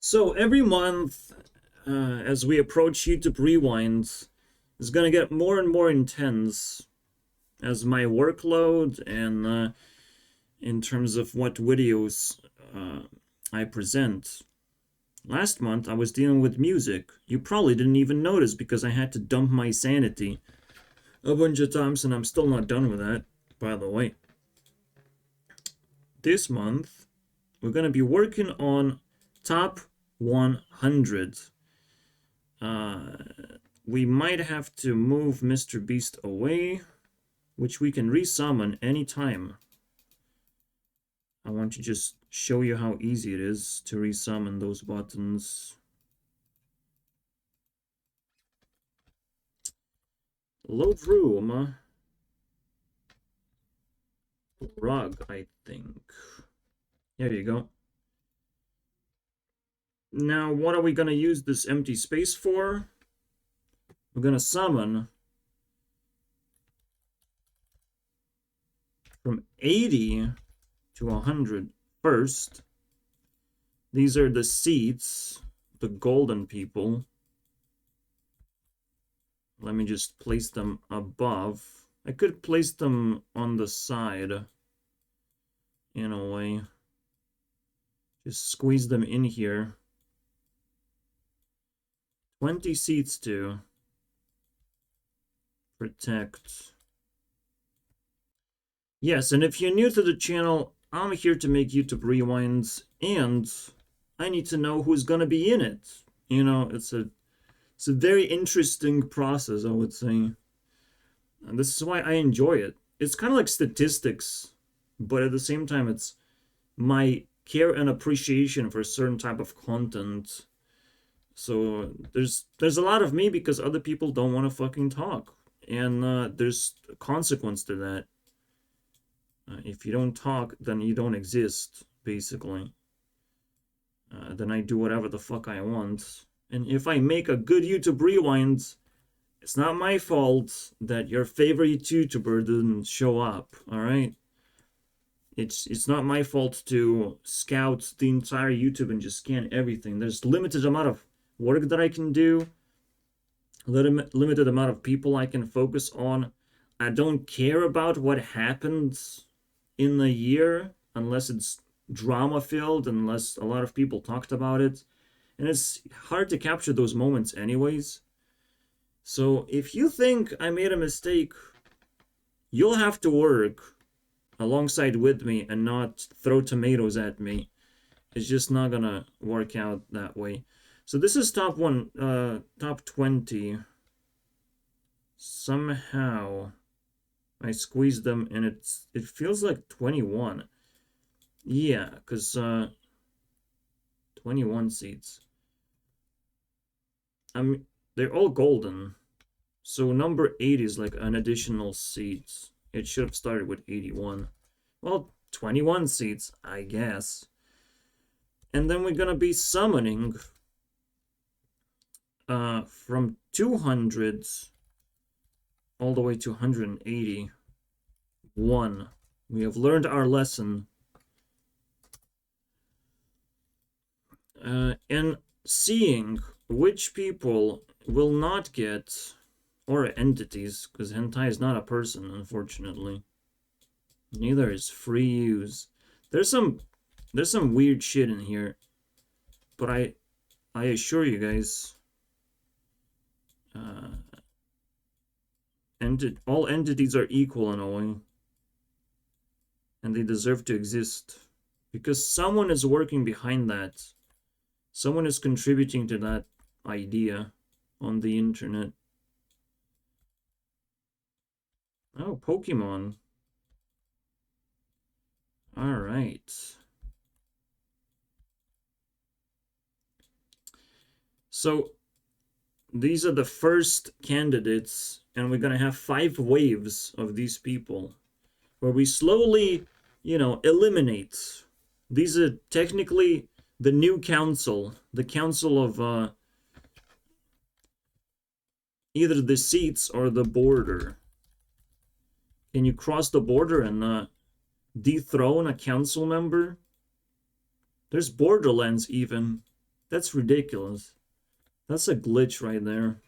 So every month, as we approach YouTube Rewinds, is going to get more and more intense as my workload and in terms of what videos I present. Last month, I was dealing with music. You probably didn't even notice because I had to dump my sanity a bunch of times, and I'm still not done with that, by the way. This month, we're going to be working on top 100. We might have to move Mr. Beast away, which we can resummon anytime. I want to just show you how easy it is to resummon those buttons. Load room. Rug, I think. There you go. Now, what are we going to use this empty space for? We're going to summon from 80 to 100 first. These are the seats, the golden people. Let me just place them above. I could place them on the side in a way. Just squeeze them in here. 20 seats to protect. Yes, and if you're new to the channel, I'm here to make YouTube Rewinds, and I need to know who's gonna be in it. You know, it's a very interesting process, I would say. And this is why I enjoy it. It's kind of like statistics, but at the same time, it's my care and appreciation for a certain type of content. So there's a lot of me because other people don't want to fucking talk, and there's a consequence to that. If you don't talk, then you don't exist, basically. Then I do whatever the fuck I want. And if I make a good YouTube Rewind, it's not my fault that your favorite YouTuber didn't show up, alright? It's not my fault to scout the entire YouTube and just scan everything. There's limited amount of work that I can do, limited amount of people I can focus on. I don't care about what happens in the year unless it's drama filled, unless a lot of people talked about it, and it's hard to capture those moments anyways. So if you think I made a mistake, you'll have to work alongside with me and not throw tomatoes at me. It's just not gonna work out that way. So this is top 20. Somehow I squeezed them and it feels like 21. Yeah, because 21 seats. They're all golden. So number 8 is like an additional seat. It should have started with 81. Well, 21 seats, I guess. And then we're gonna be summoning from 200 all the way to 181. We have learned our lesson. And seeing which people will not get, or entities, because hentai is not a person, unfortunately. Neither is free use. There's some weird shit in here, but I assure you guys, all entities are equal in a way, and they deserve to exist because someone is working behind that. Someone is contributing to that idea on the internet. Oh, Pokemon. All right. So these are the first candidates, and we're gonna have 5 waves of these people where we slowly, eliminate. These are technically the new council, the council of either the seats or the border. Can you cross the border and dethrone a council member? There's Borderlands even. That's ridiculous. That's a glitch right there.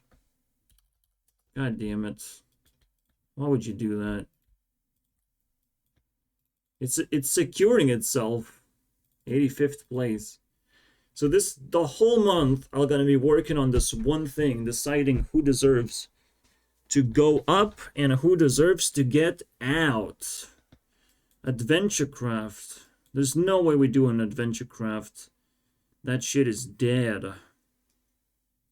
God damn it. Why would you do that? It's securing itself. 85th place. So the whole month I'm gonna be working on this one thing, deciding who deserves to go up and who deserves to get out. Adventure craft. There's no way we do an adventure craft. That shit is dead.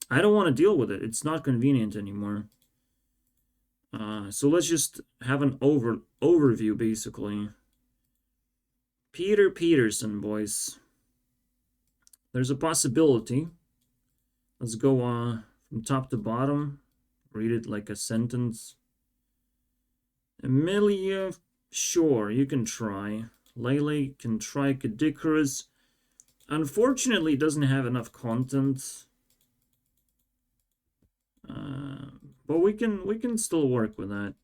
I don't want to deal with it. It's not convenient anymore. So let's just have an overview, basically. Peter Peterson, boys. There's a possibility. Let's go from top to bottom. Read it like a sentence. Amelia, sure, you can try. Lele can try. Cadicarus, unfortunately, doesn't have enough content. But we can still work with that.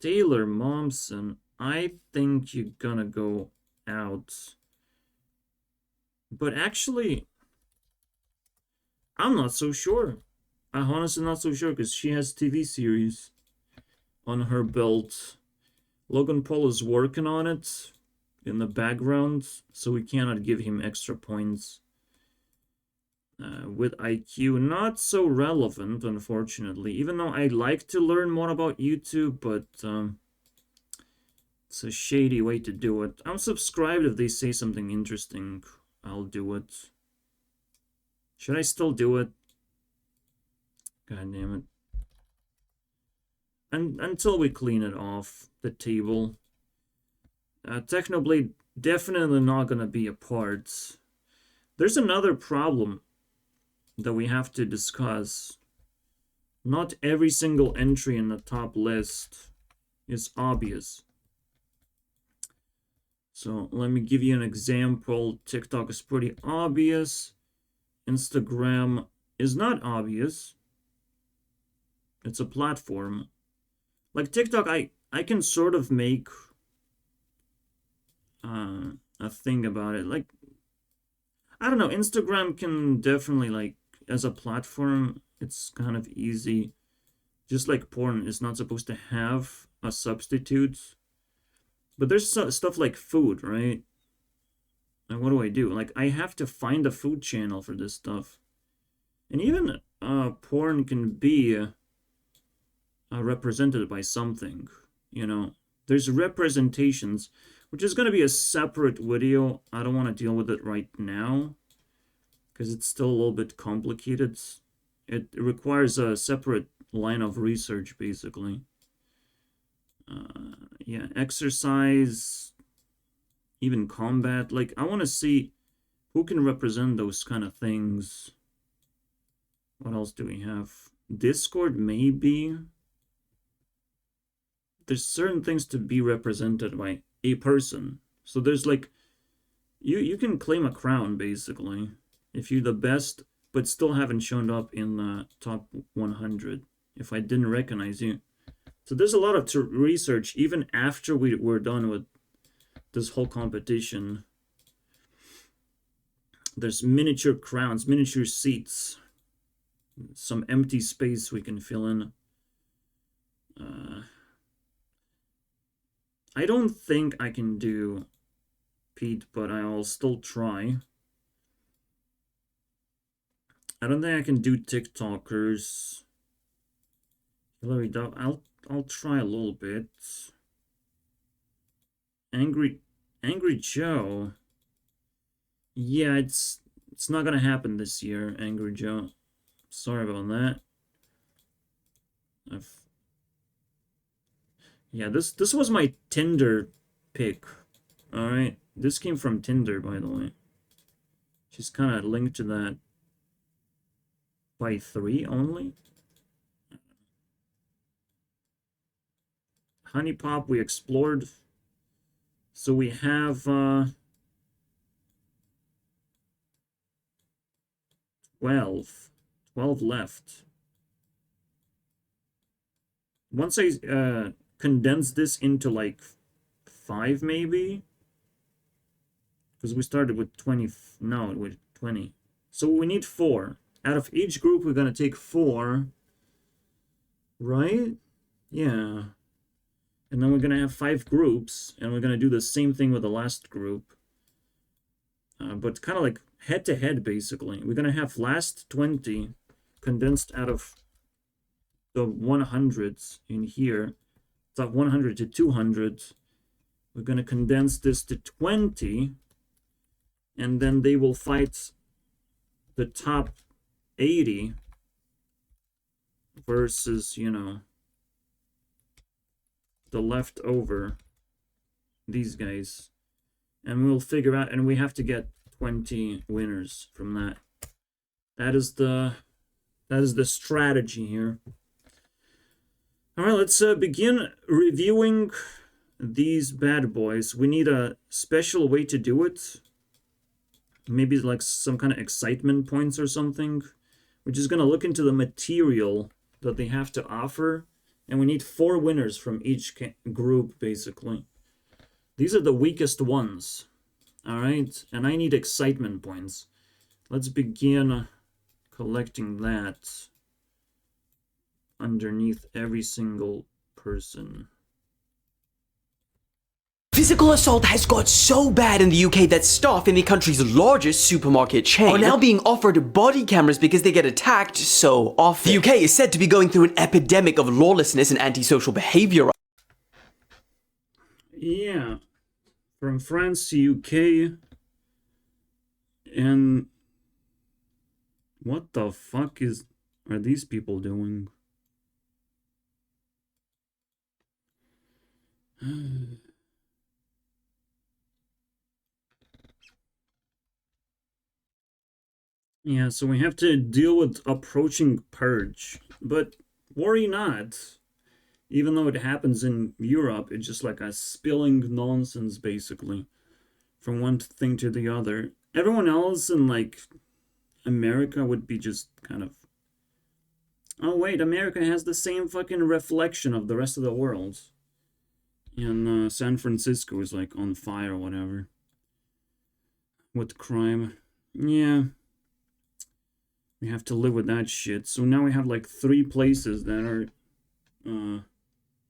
Taylor Momsen, I think you're gonna go out. But actually, I'm not so sure. I'm honestly not so sure because she has TV series on her belt. Logan Paul is working on it in the background, so we cannot give him extra points. With IQ, not so relevant, unfortunately. Even though I'd like to learn more about YouTube, but it's a shady way to do it. I'm subscribed if they say something interesting. I'll do it. Should I still do it? God damn it. And until we clean it off the table. Technoblade definitely not gonna be a part. There's another problem that we have to discuss. Not every single entry in the top list is obvious. So let me give you an example. TikTok is pretty obvious. Instagram is not obvious. It's a platform. Like TikTok, I can sort of make a thing about it. Like, I don't know, Instagram can definitely, like, as a platform, it's kind of easy. Just like porn is not supposed to have a substitute. But there's stuff like food, right? And what do? Like, I have to find a food channel for this stuff. And even porn can be represented by something, you know. There's representations, which is going to be a separate video. I don't want to deal with it right now because it's still a little bit complicated. It requires a separate line of research, basically. Yeah, exercise, even combat. Like, I want to see who can represent those kind of things. What else do we have? Discord, maybe. There's certain things to be represented by a person. So there's like, you can claim a crown, basically, if you're the best, but still haven't shown up in the top 100, if I didn't recognize you. So there's a lot of research, even after we're done with this whole competition. There's miniature crowns, miniature seats, some empty space we can fill in. I don't think I can do Pete, but I'll still try. I don't think I can do TikTokers. Hillary Duff, I'll try a little bit. Angry Joe. Yeah, it's not gonna happen this year, Angry Joe. Sorry about that. Yeah, this was my Tinder pick. Alright. This came from Tinder, by the way. She's kind of linked to that by 3 only. Honey Pop we explored. So we have 12 left. Once I condense this into like 5 maybe, because we started with 20, no, with 20. So we need 4. Out of each group, we're going to take 4. Right? Yeah. And then we're going to have 5 groups, and we're going to do the same thing with the last group. But kind of like head-to-head, basically. We're going to have last 20 condensed out of the 100s in here. It's like 100 to 200. We're going to condense this to 20, and then they will fight the top 80 versus, you know, the leftover, these guys. And we'll figure out, and we have to get 20 winners from that. That is the strategy here. All right, let's begin reviewing these bad boys. We need a special way to do it. Maybe like some kind of excitement points or something. We're just going to look into the material that they have to offer. And we need 4 winners from each group, basically. These are the weakest ones. All right, and I need excitement points. Let's begin collecting that underneath every single person. Physical assault has got so bad in the UK that staff in the country's largest supermarket chain are now being offered body cameras because they get attacked so often. The UK is said to be going through an epidemic of lawlessness and antisocial behavior. Yeah, from France to UK, and what the fuck are these people doing? Yeah, so we have to deal with approaching purge, but worry not. Even though it happens in Europe, it's just like a spilling nonsense, basically, from one thing to the other. Everyone else in, like, America would be just kind of, oh wait, America has the same fucking reflection of the rest of the world. And San Francisco is, like, on fire or whatever. With crime. Yeah. We have to live with that shit. So now we have, like, 3 places that are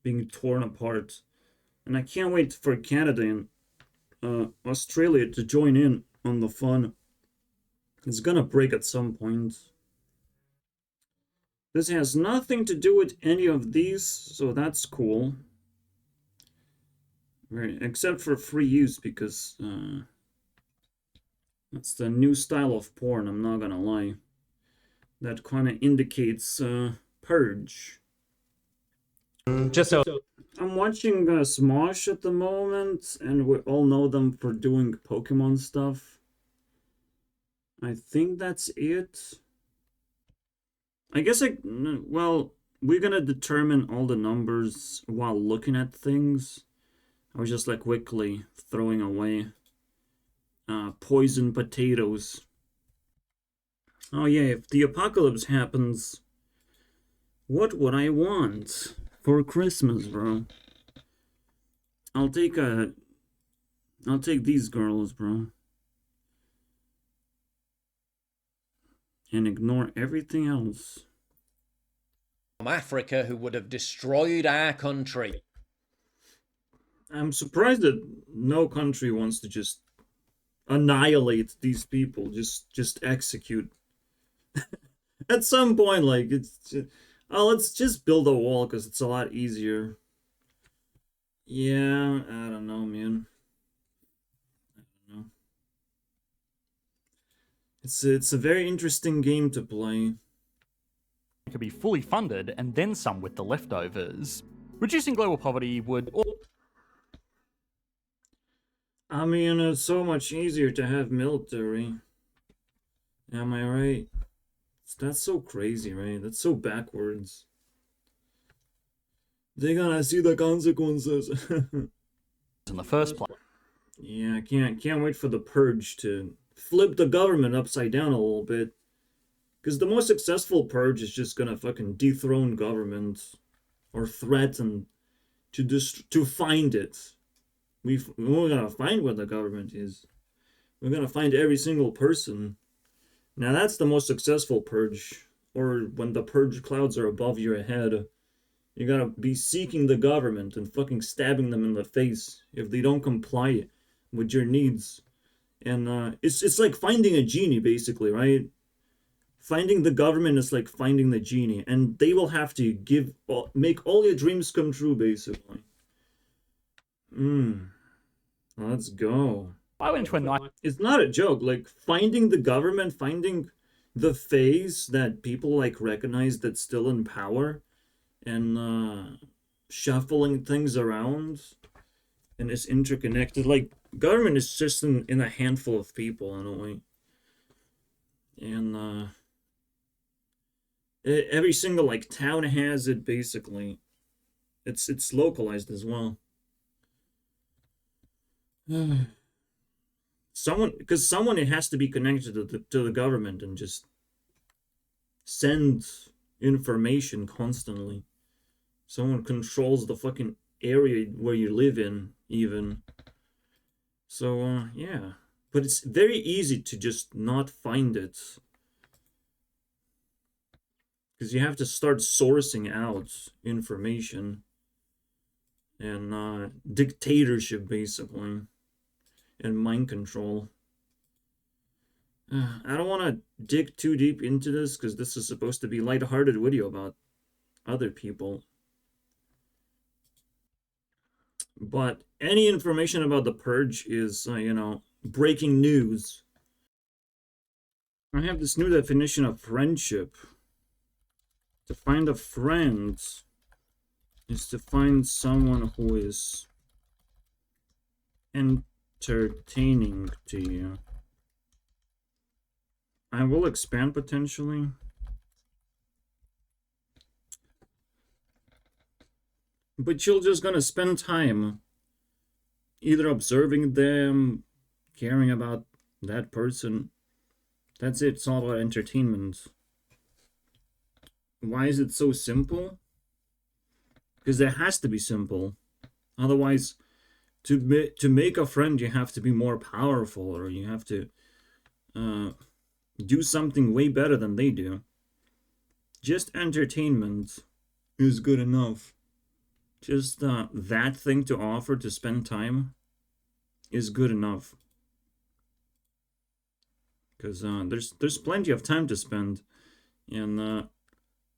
being torn apart. And I can't wait for Canada and Australia to join in on the fun. It's gonna break at some point. This has nothing to do with any of these, so that's cool. Right, except for free use, because that's the new style of porn, I'm not gonna lie. That kind of indicates purge. Just so I'm watching Smosh at the moment, and we all know them for doing Pokemon stuff. I think that's it. I guess well, we're gonna determine all the numbers while looking at things. I was just like quickly throwing away poison potatoes. Oh yeah, if the apocalypse happens, what would I want for Christmas, bro? I'll take these girls, bro. And ignore everything else. from Africa who would have destroyed our country. I'm surprised that no country wants to just annihilate these people, just execute. At some point, like, it's just, oh, let's just build a wall because it's a lot easier. Yeah, I don't know, man. I don't know. It's a very interesting game to play. Could be fully funded and then some with the leftovers. Reducing global poverty would... I mean, it's so much easier to have military. Am I right? That's so crazy, right? That's so backwards. They're gonna see the consequences. in the first place. Yeah, I can't wait for the purge to flip the government upside down a little bit. Because the most successful purge is just gonna fucking dethrone government or threaten to find it. We're gonna find what the government is. We're gonna find every single person. Now that's the most successful purge. Or when the purge clouds are above your head. You gotta be seeking the government and fucking stabbing them in the face if they don't comply with your needs. And it's like finding a genie, basically, right? Finding the government is like finding the genie, and they will have to make all your dreams come true, basically. Let's go. I went into a nice It's not a joke. Like finding the government, finding the phase that people like recognize that's still in power, and shuffling things around, and it's interconnected. Like government is just in a handful of people in a way, and every single like town has it basically. It's localized as well. Someone it has to be connected to the government and just send information constantly. Someone controls the fucking area where you live in, even. So, yeah. But it's very easy to just not find it. Because you have to start sourcing out information. And dictatorship, basically. And mind control. I don't want to dig too deep into this, because this is supposed to be a lighthearted video about other people. But any information about the purge is, breaking news. I have this new definition of friendship. To find a friend is to find someone who is entertaining to you. I will expand potentially. But you're just gonna spend time either observing them, caring about that person. That's it. It's all about entertainment. Why is it so simple? Because it has to be simple. Otherwise, to make a friend, you have to be more powerful, or you have to do something way better than they do. Just entertainment is good enough. Just that thing to offer to spend time is good enough. Because there's plenty of time to spend. And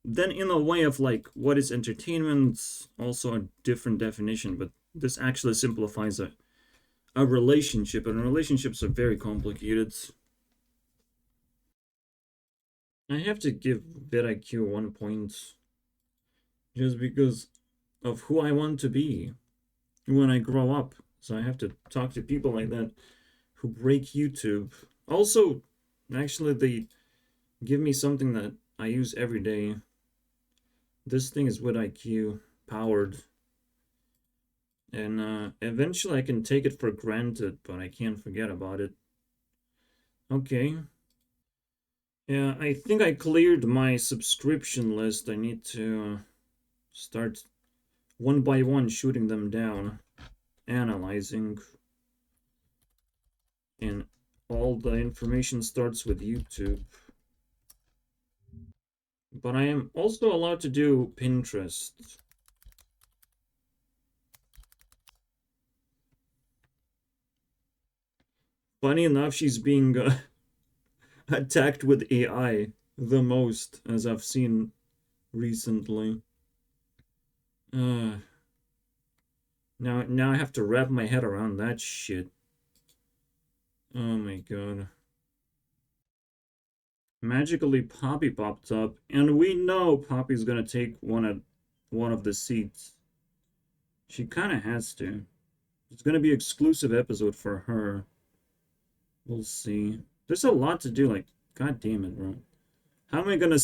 then in a way of like, what is entertainment? Also a different definition, but this actually simplifies a relationship, and relationships are very complicated. I have to give vidIQ 1 point just because of who I want to be when I grow up. So I have to talk to people like that who break YouTube. Also, actually, they give me something that I use every day. This thing is vidIQ powered. And eventually I can take it for granted, but I can't forget about it. Okay. Yeah, I think I cleared my subscription list. I need to start one by one shooting them down, analyzing. And all the information starts with YouTube. But I am also allowed to do Pinterest. Funny enough, she's being attacked with AI the most, as I've seen recently. Now I have to wrap my head around that shit. Oh my god. Magically, Poppy popped up, and we know Poppy's gonna take one of the seats. She kind of has to. It's gonna be exclusive episode for her. We'll see. There's a lot to do. Like, god damn it, bro. How am I gonna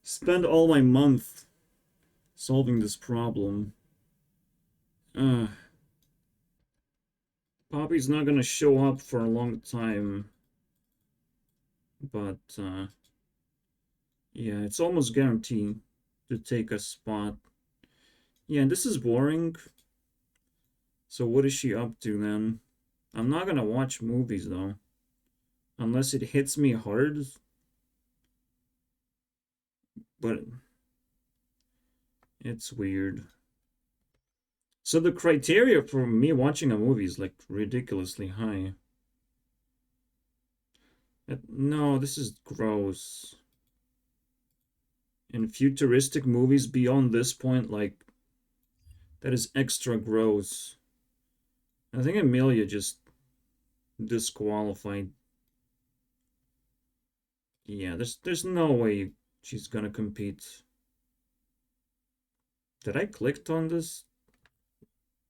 spend all my month solving this problem? Poppy's not gonna show up for a long time. But, yeah, it's almost guaranteed to take a spot. Yeah, this is boring. So what is she up to then? I'm not gonna watch movies, though. Unless it hits me hard. but it's weird. So the criteria for me watching a movie is like ridiculously high. No, this is gross. In futuristic movies beyond this point, like, that is extra gross. I think Amelia just disqualified. Yeah, there's no way she's gonna compete. Did I click on this?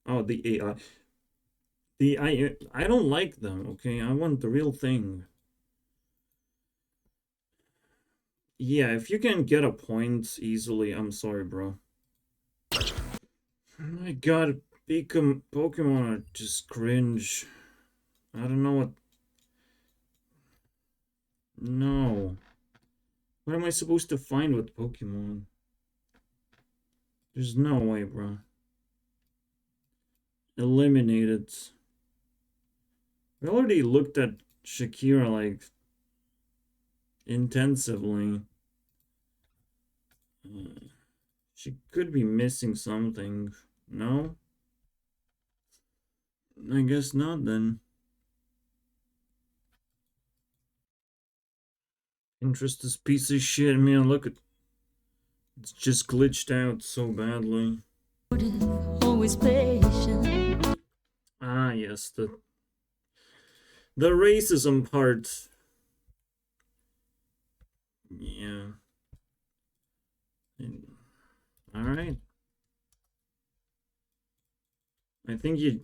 Oh, the AI. I don't like them, okay? I want the real thing. Yeah, if you can get a point easily, I'm sorry, bro. Oh my god, Pokemon are just cringe. I don't know what... No. What am I supposed to find with Pokemon? There's no way, bro. Eliminated. We already looked at Shakira, like, intensively. She could be missing something. No? I guess not, then. Interest this piece of shit, man. Look at... It's just glitched out so badly. Always patient. Ah, yes, the racism part. Yeah. Alright. I think you're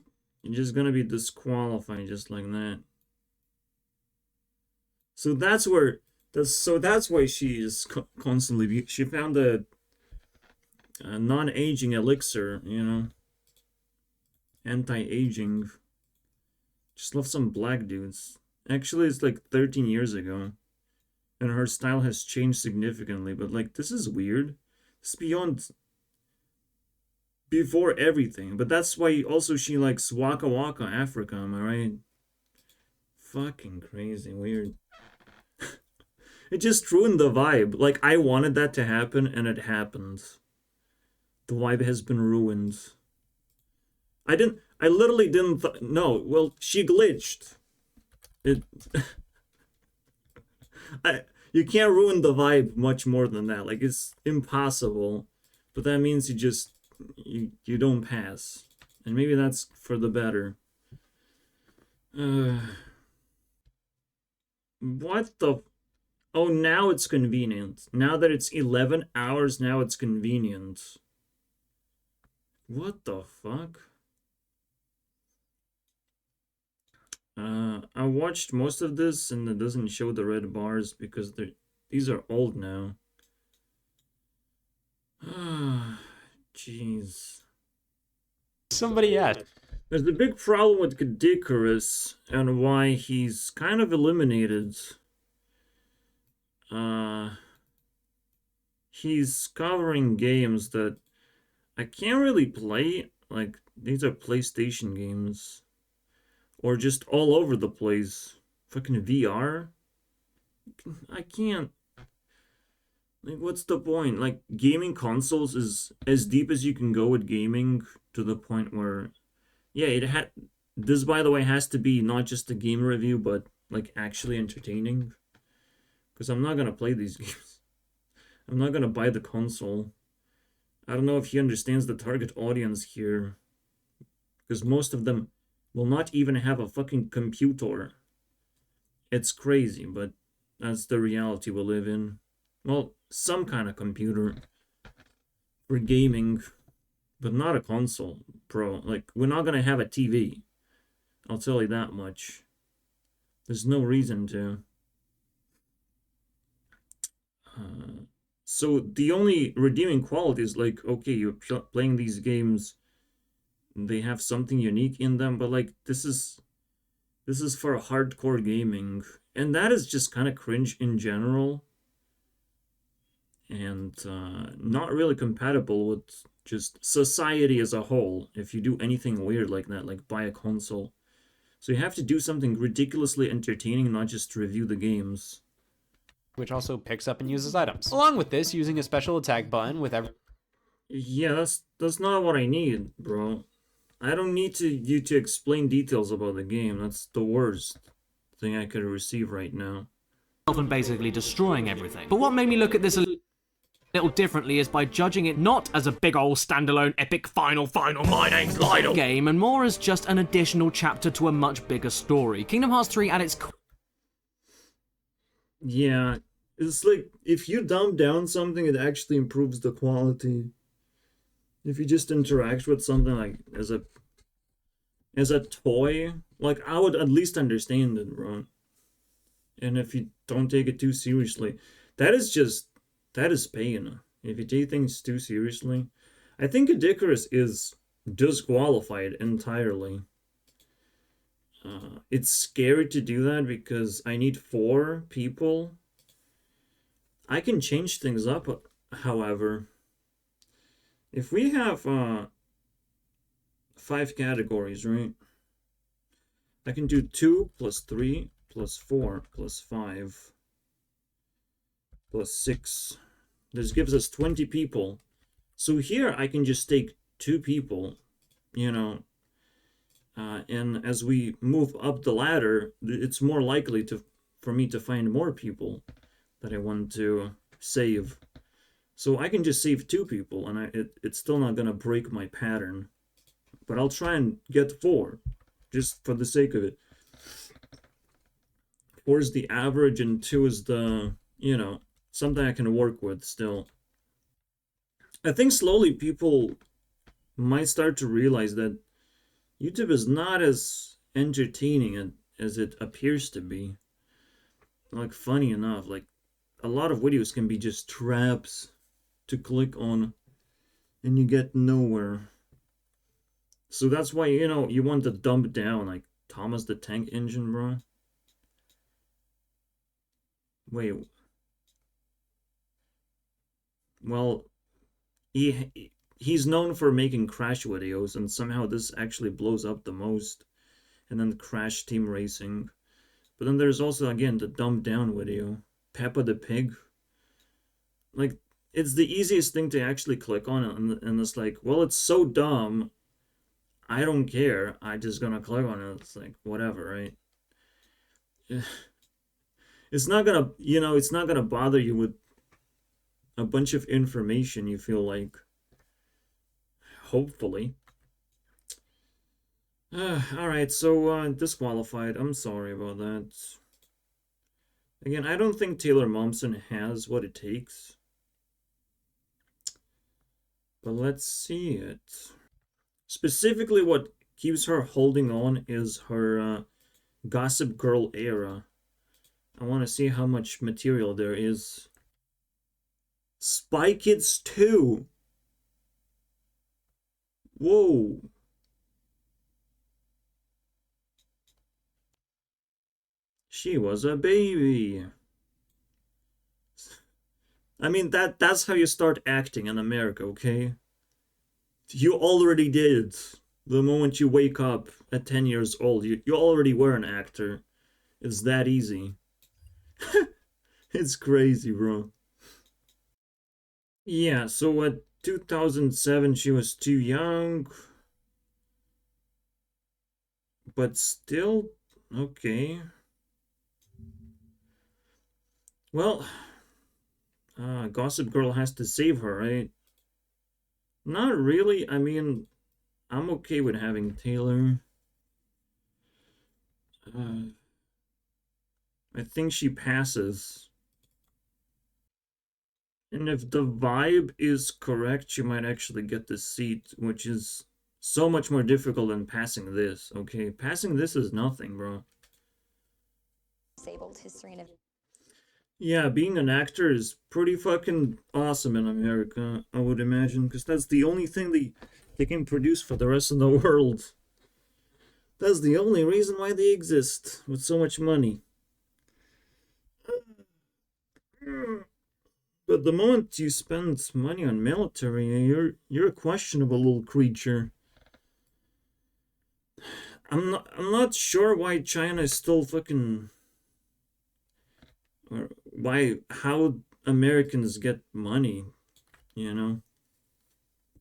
just gonna be disqualified just like that. So that's where... that's why she is constantly... She found a non-aging elixir, you know? Anti-aging. Just love some black dudes. Actually, it's like 13 years ago. And her style has changed significantly. But, like, this is weird. It's beyond... Before everything. But that's why also she likes Waka Waka Africa, am I right? Fucking crazy, weird. It just ruined the vibe. Like, I wanted that to happen, and it happened. The vibe has been ruined. I literally didn't no, well, she glitched. It... you can't ruin the vibe much more than that. Like, it's impossible. But that means you don't pass. And maybe that's for the better. What the... Oh, now it's convenient. Now that it's 11 hours, now it's convenient. What the fuck? I watched most of this and it doesn't show the red bars because these are old now. Ah, jeez. Somebody at? There's a big problem with Caddicarus and why he's kind of eliminated. He's covering games that I can't really play. Like, these are PlayStation games. Or just all over the place. Fucking VR? I can't. Like, what's the point? Like, gaming consoles is as deep as you can go with gaming to the point where... Yeah, this, by the way, has to be not just a game review, but, like, actually entertaining. Because I'm not gonna play these games. I'm not gonna buy the console. I don't know if he understands the target audience here. Because most of them will not even have a fucking computer. It's crazy, but that's the reality we live in. Well, some kind of computer for gaming, but not a console, bro. Like, we're not gonna have a TV. I'll tell you that much. There's no reason to. So the only redeeming quality is like, okay, you're playing these games, they have something unique in them, but like, this is for hardcore gaming, and that is just kind of cringe in general, and not really compatible with just society as a whole if you do anything weird like that, like buy a console. So you have to do something ridiculously entertaining, not just review the games. which also picks up and uses items. Along with this, using a special attack button with every Yeah, that's not what I need, bro. I don't need you to explain details about the game. That's the worst thing I could receive right now. And basically destroying everything. But what made me look at this a little differently is by judging it not as a big old standalone epic final my name's Lionel game, and more as just an additional chapter to a much bigger story. Kingdom Hearts 3 at its Yeah, it's like if you dumb down something, it actually improves the quality. If you just interact with something like as a toy, like I would at least understand it, bro. And if you don't take it too seriously, that is pain. If you take things too seriously, I think Icarus is disqualified entirely. It's scary to do that because I need 4 people. I can change things up, however. If we have 5 categories, right? I can do 2 plus 3 plus 4 plus 5 plus 6. This gives us 20 people. So here I can just take 2 people, you know, and as we move up the ladder, it's more likely for me to find more people that I want to save. So I can just save 2 people, and it's still not gonna break my pattern. But I'll try and get 4, just for the sake of it. 4 is the average, and 2 is the, you know, something I can work with still. I think slowly people might start to realize that YouTube is not as entertaining as it appears to be. Like, funny enough, like, a lot of videos can be just traps to click on, and you get nowhere. So that's why, you know, you want to dump down, like, Thomas the Tank Engine, bro. Wait. Well, he's known for making Crash videos, and somehow this actually blows up the most. And then Crash Team Racing. But then there's also, again, the dumbed down video. Peppa the Pig. Like, it's the easiest thing to actually click on, and it's like, well, it's so dumb, I don't care, I just gonna click on it. It's like, whatever, right? It's not gonna, you know, it's not gonna bother you with a bunch of information, you feel like. Hopefully. Alright, so, disqualified. I'm sorry about that. Again, I don't think Taylor Momsen has what it takes. But let's see it. Specifically, what keeps her holding on is her Gossip Girl era. I want to see how much material there is. Spy Kids 2! Whoa! She was a baby. I mean, that's how you start acting in America, okay? You already did. The moment you wake up at 10 years old, you already were an actor. It's that easy. It's crazy, bro. Yeah, so at 2007, she was too young. But still, okay. Well, Gossip Girl has to save her, right? Not really. I mean, I'm okay with having Taylor. I think she passes. And if the vibe is correct, she might actually get the seat, which is so much more difficult than passing this, okay? Passing this is nothing, bro. Disabled history and Yeah, being an actor is pretty fucking awesome in America, I would imagine, because that's the only thing they can produce for the rest of the world. That's the only reason why they exist, with so much money. But the moment you spend money on military, you're a questionable little creature. I'm not sure why China is still fucking... how Americans get money, you know,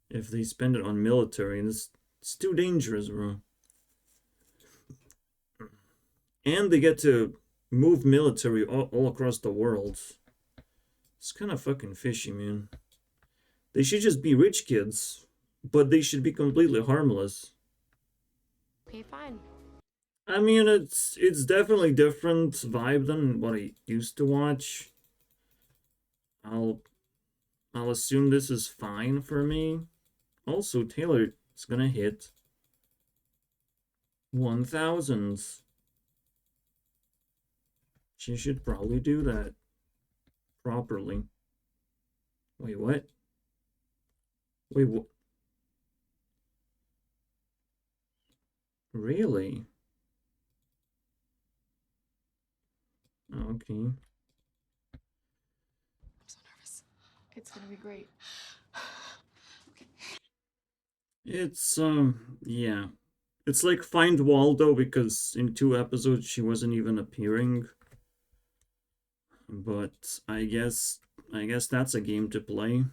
if they spend it on military. And it's too dangerous, bro. And they get to move military all across the world. It's kind of fucking fishy, man. They should just be rich kids, but they should be completely harmless. Okay, fine. I mean, it's definitely different vibe than what I used to watch. I'll assume this is fine for me. Also, Taylor is gonna hit 1,000. She should probably do that properly. Wait, what? Wait, what? Really? Okay. I'm so nervous. It's gonna be great. Okay. It's, yeah. It's like Find Waldo, because in 2 episodes she wasn't even appearing. But I guess that's a game to play.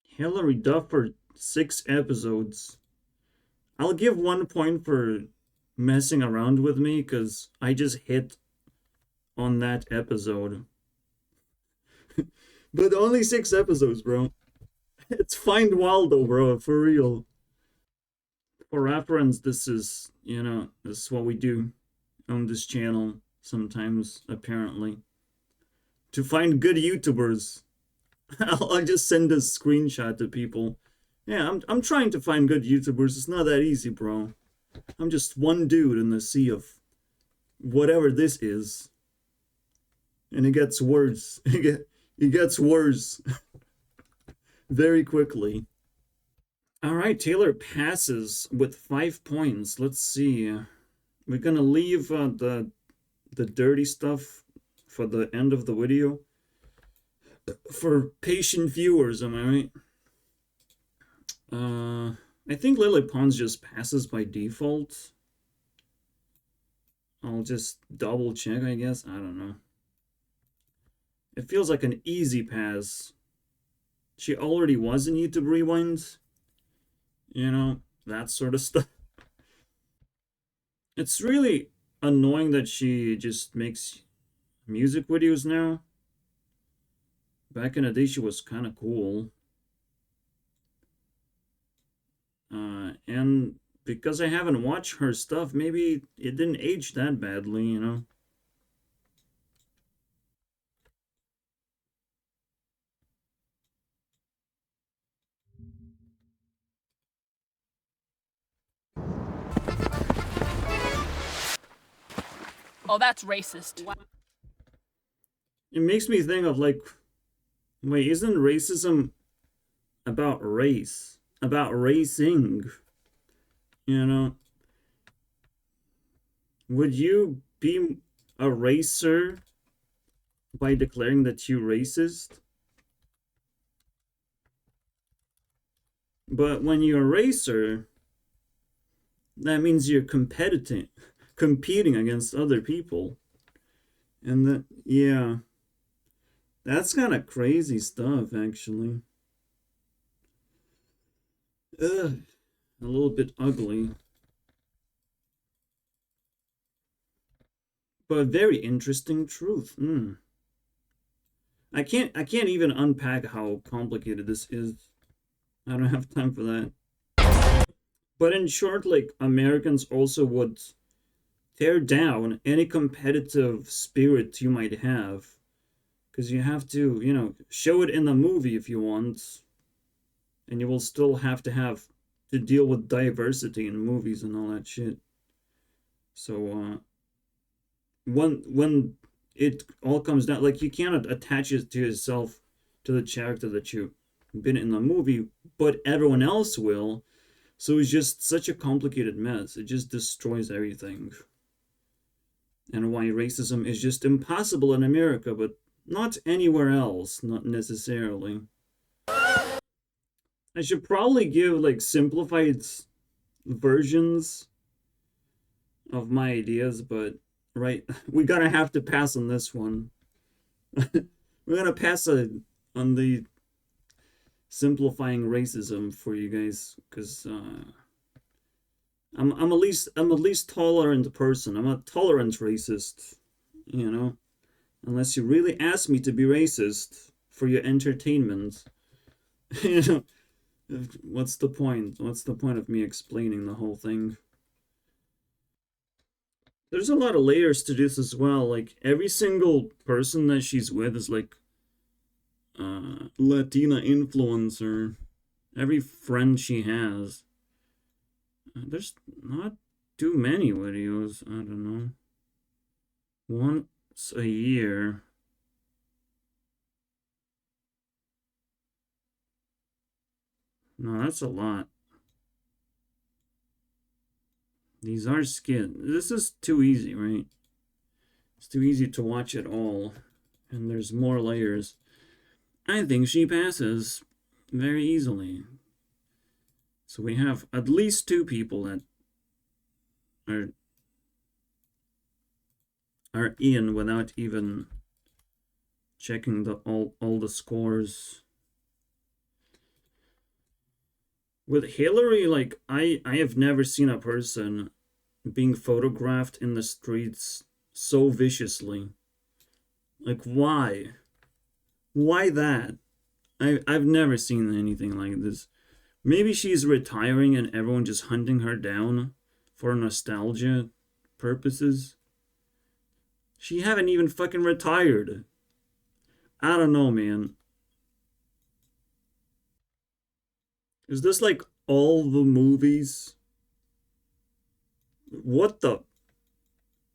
Hilary Duff for 6 episodes. I'll give 1 point for messing around with me, because I just hit on that episode. But only 6 episodes, bro. It's Find Waldo, bro, for real. For reference, this is, you know, this is what we do on this channel sometimes, apparently. To find good YouTubers. I'll just send a screenshot to people. Yeah, I'm trying to find good YouTubers. It's not that easy, bro. I'm just one dude in the sea of whatever this is. And it gets worse. It gets worse. Very quickly. Alright, Taylor passes with 5 points. Let's see. We're gonna leave the dirty stuff for the end of the video. For patient viewers, am I right? I think Lily Pons just passes by default. I'll just double check, I guess. I don't know. It feels like an easy pass. She already was in YouTube Rewind. You know, that sort of stuff. It's really annoying that she just makes music videos now. Back in the day, she was kind of cool. And because I haven't watched her stuff, maybe it didn't age that badly, you know? Oh, that's racist. It makes me think of, like, wait, isn't racism about race? About racing? You know? Would you be a racer by declaring that you're racist? But when you're a racer, that means you're competing against other people. And that, yeah. That's kind of crazy stuff, actually. Ugh. A little bit ugly. But very interesting truth. I can't even unpack how complicated this is. I don't have time for that. But in short, like, Americans also would tear down any competitive spirit you might have. Because you have to, you know, show it in the movie if you want. And you will still have to deal with diversity in movies and all that shit. So, when it all comes down, like, you cannot attach it to yourself, to the character that you've been in the movie, but everyone else will. So it's just such a complicated mess. It just destroys everything. And why racism is just impossible in America, but not anywhere else, not necessarily. I should probably give, like, simplified versions of my ideas, but right, we gotta have to pass on this one. We're gonna pass on the simplifying racism for you guys, because I'm at least tolerant person. I'm a tolerant racist, you know. Unless you really ask me to be racist for your entertainment, you know. What's the point? What's the point of me explaining the whole thing? There's a lot of layers to this as well. Like, every single person that she's with is like Latina influencer. Every friend she has. There's not too many videos. I don't know. Once a year. No, that's a lot. These are skin. This is too easy, right? It's too easy to watch it all. And there's more layers. I think she passes very easily. So we have at least 2 people that are in without even checking all the scores. With Hillary, like, I have never seen a person being photographed in the streets so viciously. Like, why? Why that? I've never seen anything like this. Maybe she's retiring and everyone just hunting her down for nostalgia purposes. She haven't even fucking retired. I don't know, man. Is this like all the movies? What the?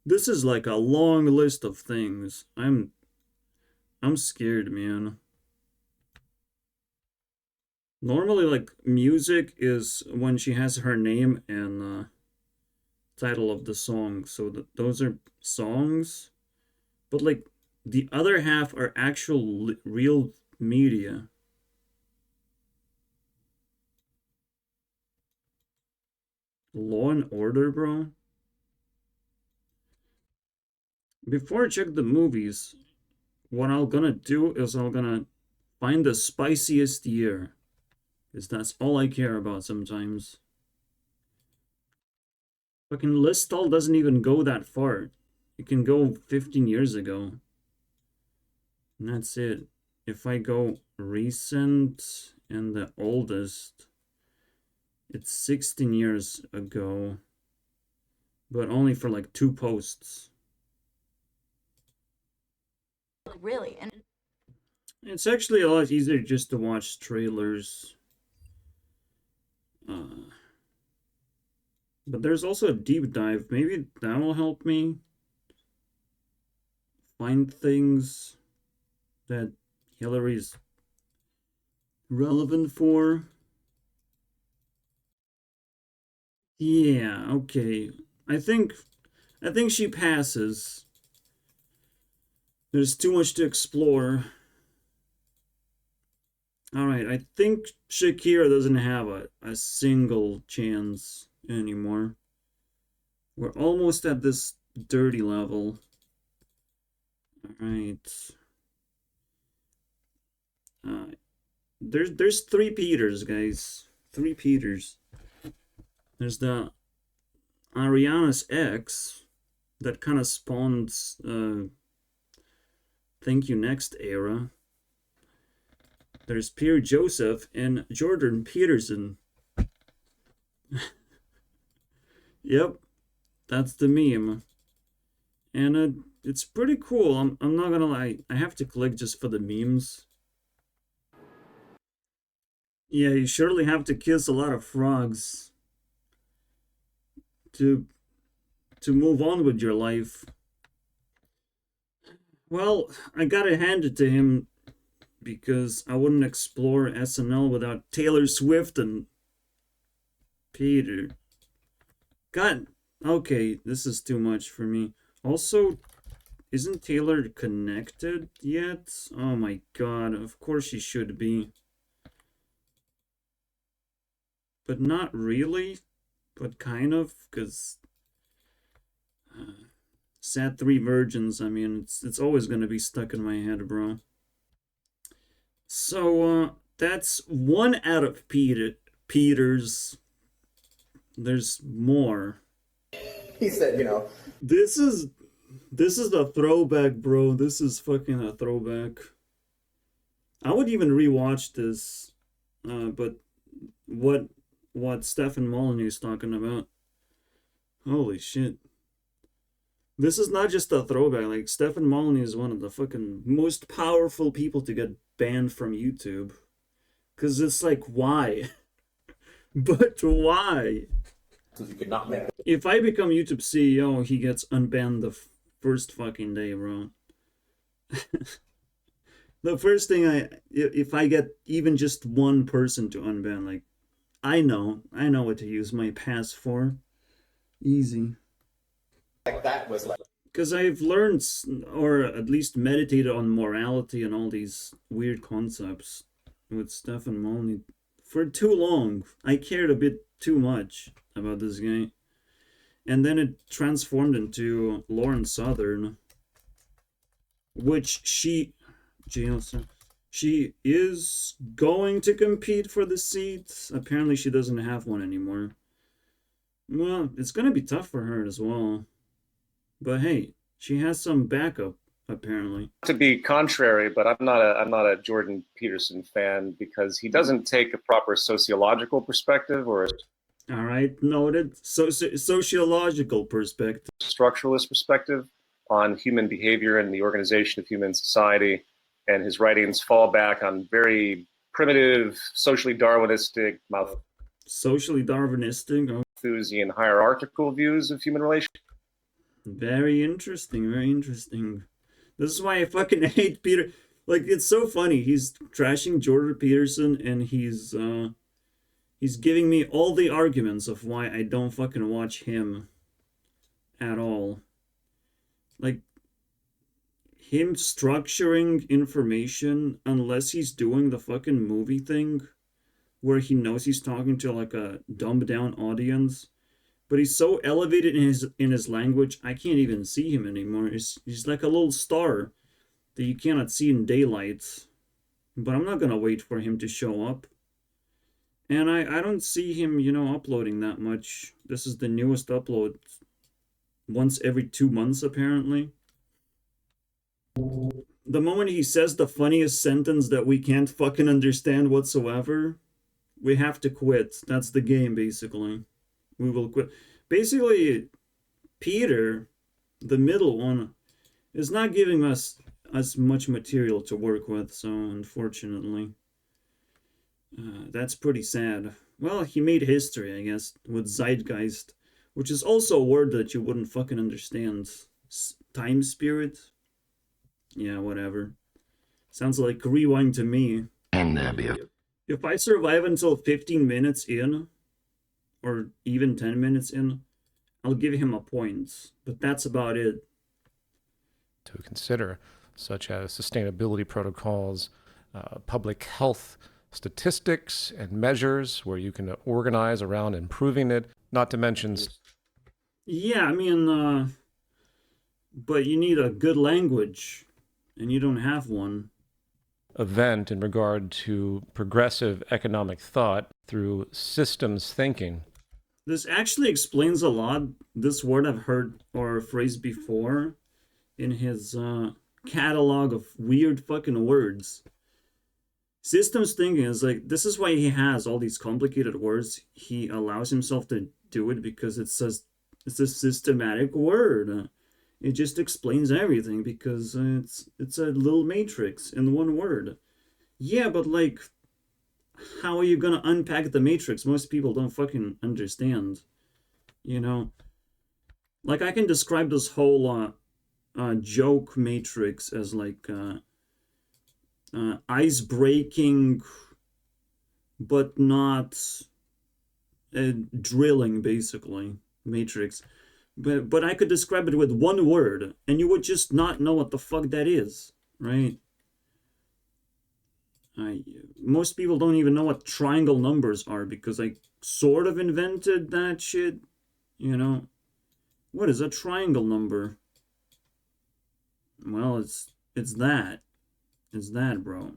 This is like a long list of things. I'm scared, man. Normally, like, music is when she has her name and title of the song. So those are songs. But, like, the other half are actual real media. Law and Order, bro? Before I check the movies, what I'm gonna do is I'm gonna find the spiciest year. Because that's all I care about sometimes. Fucking Listall doesn't even go that far. It can go 15 years ago. And that's it. If I go recent and the oldest, it's 16 years ago. But only for like 2 posts. Really? And it's actually a lot easier just to watch trailers. But there's also a deep dive. Maybe that will help me find things that Hillary's relevant for. Yeah, okay. I think she passes. There's too much to explore. Alright, I think Shakira doesn't have a single chance anymore. We're almost at this dirty level. Alright. There's 3 Peters, guys. 3 Peters. There's the Ariana's ex that kind of spawns Thank You Next era. There's Pierre Joseph and Jordan Peterson. Yep, that's the meme. And it's pretty cool. I'm not gonna lie. I have to click just for the memes. Yeah, you surely have to kiss a lot of frogs to move on with your life. Well, I gotta hand it to him because I wouldn't explore SNL without Taylor Swift and Peter. God, okay, this is too much for me. Also, isn't Taylor connected yet? Oh my god, of course she should be. But not really, but kind of, because Sad Three Virgins. I mean, it's always gonna be stuck in my head, bro. So that's one out of Peter's. There's more. He said, you know, This is a throwback, bro. This is fucking a throwback. I would even rewatch this, but what Stefan Molyneux is talking about. Holy shit. This is not just a throwback. Like, Stefan Molyneux is one of the fucking most powerful people to get banned from YouTube. Because it's like, why? But why? because you could not make it. If I become YouTube CEO, he gets unbanned the first fucking day, bro. The first thing if I get even just one person to unban, like, I know what to use my pass for. Easy. Like that was like, Because I've learned, or at least meditated on morality and all these weird concepts with Stefan Molyneux for too long. I cared a bit too much about this guy. And then it transformed into Lauren Southern, which she is going to compete for the seat. Apparently she doesn't have one anymore. Well, it's going to be tough for her as well. But hey, she has some backup, apparently. To be contrary, but I'm not a Jordan Peterson fan because he doesn't take a proper sociological perspective or a All right, noted. Sociological perspective. structuralist perspective on human behavior and the organization of human society, and his writings fall back on very primitive, socially Darwinistic, Malthusian hierarchical views of human relations. Very interesting, very interesting. This is why I fucking hate Peter. Like, it's so funny. He's trashing Jordan Peterson, and he's giving me all the arguments of why I don't fucking watch him at all. Like, him structuring information, unless he's doing the fucking movie thing, where he knows he's talking to like a dumbed down audience, but he's so elevated in his language, I can't even see him anymore. He's like a little star that you cannot see in daylight. But I'm not gonna wait for him to show up. And I don't see him, uploading that much. This is the newest upload. Once every 2 months, apparently. The moment he says the funniest sentence that we can't fucking understand whatsoever, we have to quit. That's the game, basically. We will quit. Basically, Peter, the middle one, is not giving us as much material to work with, so unfortunately. That's pretty sad. Well, he made history, I guess, with Zeitgeist, which is also a word that you wouldn't fucking understand. Time spirit? Yeah, whatever. Sounds like Rewind to me. If I survive until 15 minutes in, or even 10 minutes in, I'll give him a point. But that's about it. To consider, such as sustainability protocols, public health statistics and measures where you can organize around improving it, not to mention... Yeah, I mean, but you need a good language, and you don't have one. Event in regard to progressive economic thought through systems thinking. This actually explains a lot. This word I've heard or phrase before in his catalog of weird fucking words. Systems thinking is like, this is why he has all these complicated words. He allows himself to do it because it's a systematic word. It just explains everything because it's a little matrix in one word. Yeah, but like, how are you gonna unpack the matrix? Most people don't fucking understand. Like, I can describe this whole joke matrix as like ice breaking, but not drilling, basically, matrix. But I could describe it with one word, and you would just not know what the fuck that is, right? Most people don't even know what triangle numbers are because I sort of invented that shit, What is a triangle number? Well, it's that. It's that, bro.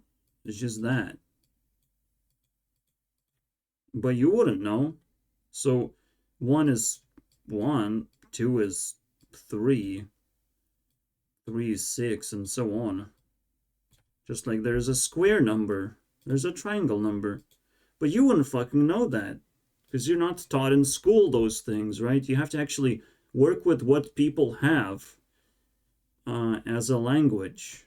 It's just that. But you wouldn't know. So 1 is 1, 2 is 3, 3 is 6, and so on. Just like there's a square number, there's a triangle number. But you wouldn't fucking know that. Because you're not taught in school those things, right? You have to actually work with what people have as a language.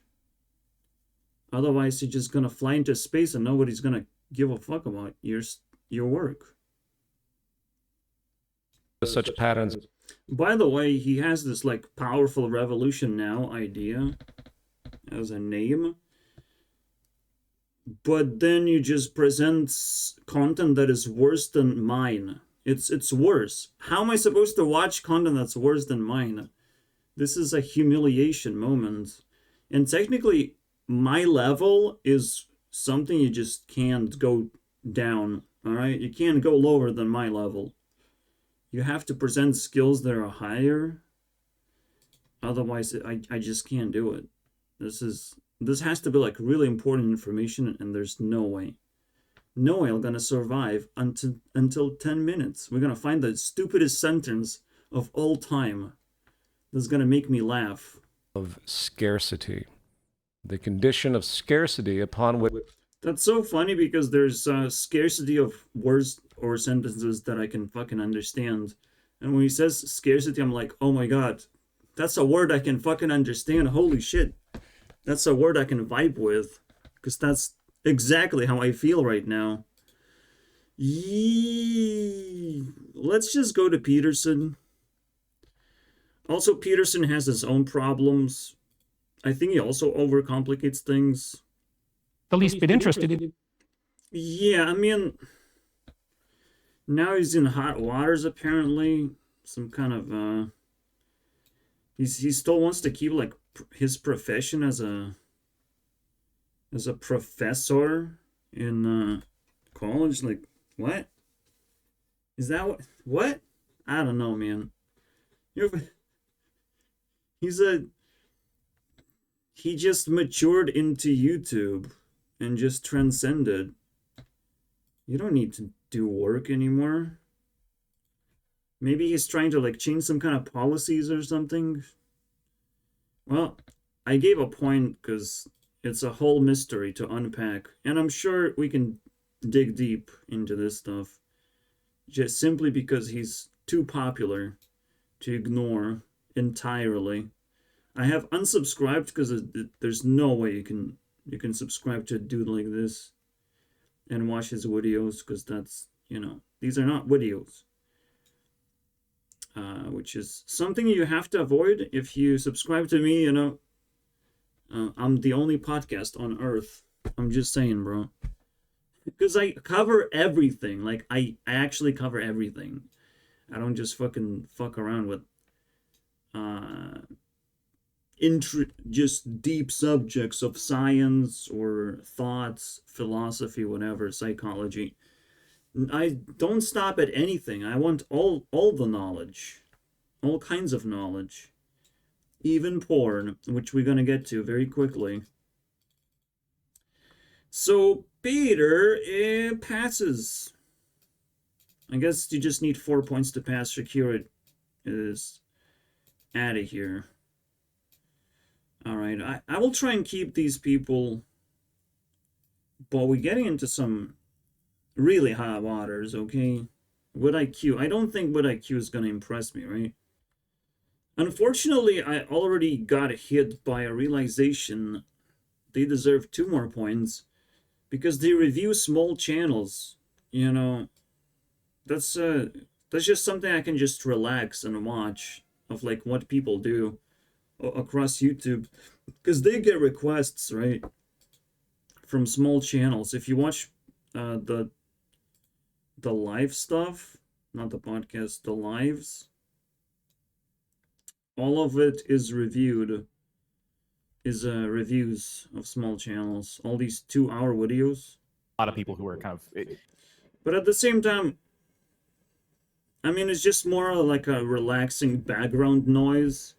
Otherwise, you're just gonna fly into space and nobody's gonna give a fuck about your work. Such patterns. By the way, he has this like powerful revolution now idea as a name. But then you just present content that is worse than mine. It's worse. How am I supposed to watch content that's worse than mine? This is a humiliation moment. And technically, my level is something you just can't go down, alright? You can't go lower than my level. You have to present skills that are higher. Otherwise, I just can't do it. This has to be like really important information, and there's no way. No way I'm gonna survive until 10 minutes. We're gonna find the stupidest sentence of all time that's gonna make me laugh. Of scarcity. The condition of scarcity upon which... That's so funny because there's scarcity of words or sentences that I can fucking understand. And when he says scarcity, I'm like, oh my god, that's a word I can fucking understand. Holy shit. That's a word I can vibe with. Because that's exactly how I feel right now. Let's just go to Peterson. Also, Peterson has his own problems. I think he also overcomplicates things. The least bit interested in. Yeah, I mean, now he's in hot waters apparently. Some kind of he still wants to keep like his profession as a professor in college. Like, what? Is that what? I don't know, man. He just matured into YouTube and just transcended. You don't need to do work anymore. Maybe he's trying to like change some kind of policies or something. Well, I gave a point because it's a whole mystery to unpack, and I'm sure we can dig deep into this stuff just simply because he's too popular to ignore entirely. I have unsubscribed because there's no way you can subscribe to a dude like this and watch his videos, because that's, these are not videos. Which is something you have to avoid if you subscribe to me, I'm the only podcast on earth. I'm just saying, bro. Because I cover everything. Like, I actually cover everything. I don't just fucking fuck around with just deep subjects of science or thoughts, philosophy, whatever, psychology. I don't stop at anything. I want all the knowledge. All kinds of knowledge. Even porn, which we're gonna get to very quickly. So, Peter passes. I guess you just need 4 points to pass. Shakira is out of here. Alright, I will try and keep these people, but we're getting into some really hot waters, okay? With IQ. I don't think with IQ is going to impress me, right? Unfortunately, I already got hit by a realization they deserve 2 more points because they review small channels, That's just something I can just relax and watch of like what people do across YouTube, because they get requests, right, from small channels. If you watch the live stuff, not the podcast, the lives, all of it is reviews of small channels, all these 2-hour videos. A lot of people who are kind of but at the same time, I mean, it's just more like a relaxing background noise.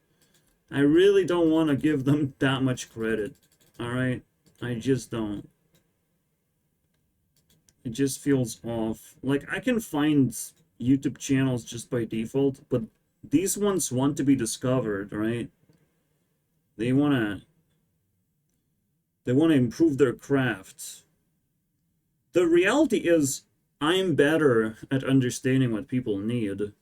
I really don't want to give them that much credit. Alright? I just don't. It just feels off. Like, I can find YouTube channels just by default, but these ones want to be discovered, right? They want to improve their craft. The reality is, I'm better at understanding what people need.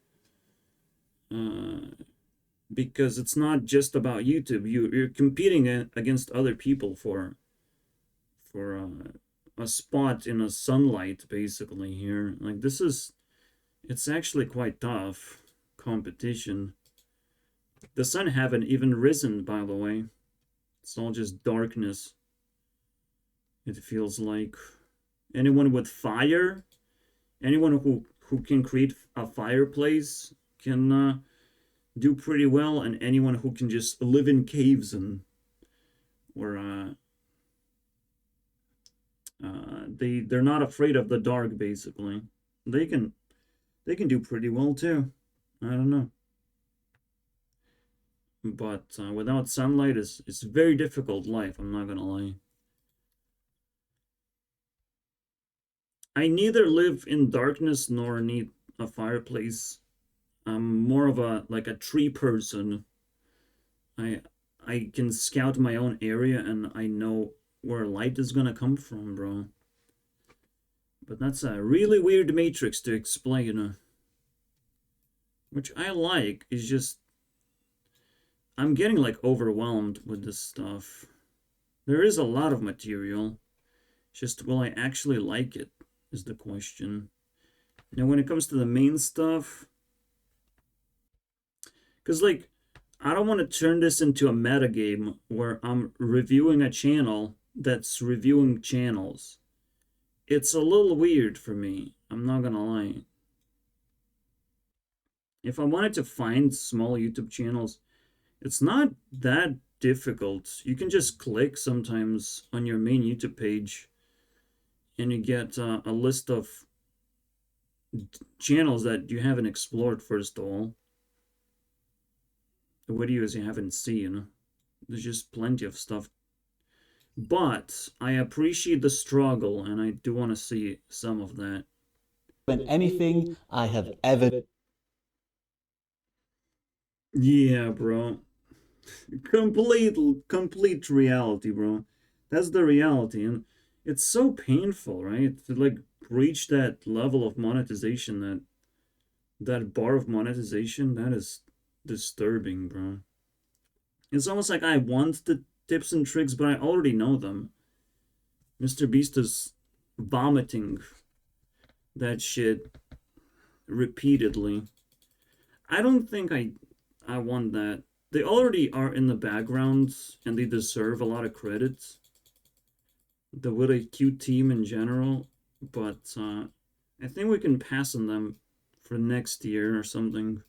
Because it's not just about YouTube. You're competing against other people for a spot in the sunlight, basically, here. Like, it's actually quite tough competition. The sun haven't even risen, by the way. It's all just darkness. It feels like. Anyone with fire, anyone who can create a fireplace can do pretty well, and anyone who can just live in caves and they're not afraid of the dark, basically. They can do pretty well too. I don't know. But without sunlight, it's a very difficult life, I'm not gonna lie. I neither live in darkness nor need a fireplace. I'm more of a tree person. I can scout my own area and I know where light is gonna come from, bro. But that's a really weird matrix to explain. Which I like. It's just I'm getting like overwhelmed with this stuff. There is a lot of material. Just will I actually like it is the question. Now when it comes to the main stuff, because like I don't want to turn this into a metagame where I'm reviewing a channel that's reviewing channels. It's a little weird for me, I'm not gonna lie. If I wanted to find small YouTube channels, it's not that difficult. You can just click sometimes on your main YouTube page and you get a list of channels that you haven't explored, first of all. The videos you haven't seen. There's just plenty of stuff. But I appreciate the struggle, and I do want to see some of that. Than anything I have ever... Yeah, bro. Complete reality, bro. That's the reality, and it's so painful, right? To like reach that level of monetization, that bar of monetization, that is disturbing, bro. It's almost like I want the tips and tricks, but I already know them. Mr. Beast is vomiting that shit repeatedly. I don't think I want that. They already are in the background, and they deserve a lot of credit. The With Q team in general, but I think we can pass on them for next year or something.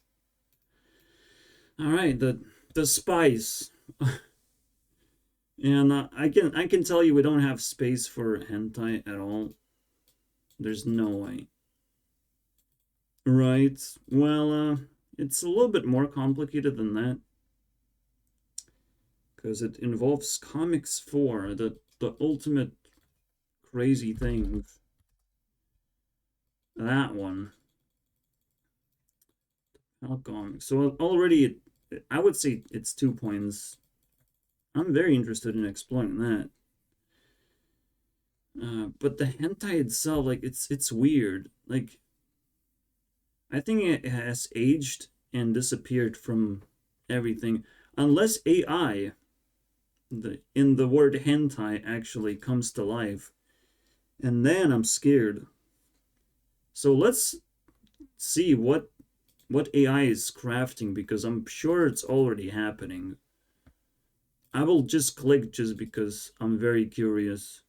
All right, the spice, and I can tell you we don't have space for hentai at all. There's no way. Right? Well, it's a little bit more complicated than that, because it involves comics 4, the ultimate crazy thing. That one. Falcon. So already, I would say it's 2 points. I'm very interested in exploring that. But the hentai itself, like, it's weird. Like, I think it has aged and disappeared from everything. Unless AI, in the word hentai, actually comes to life. And then I'm scared. So let's see what AI is crafting, because I'm sure it's already happening. I will just click just because I'm very curious.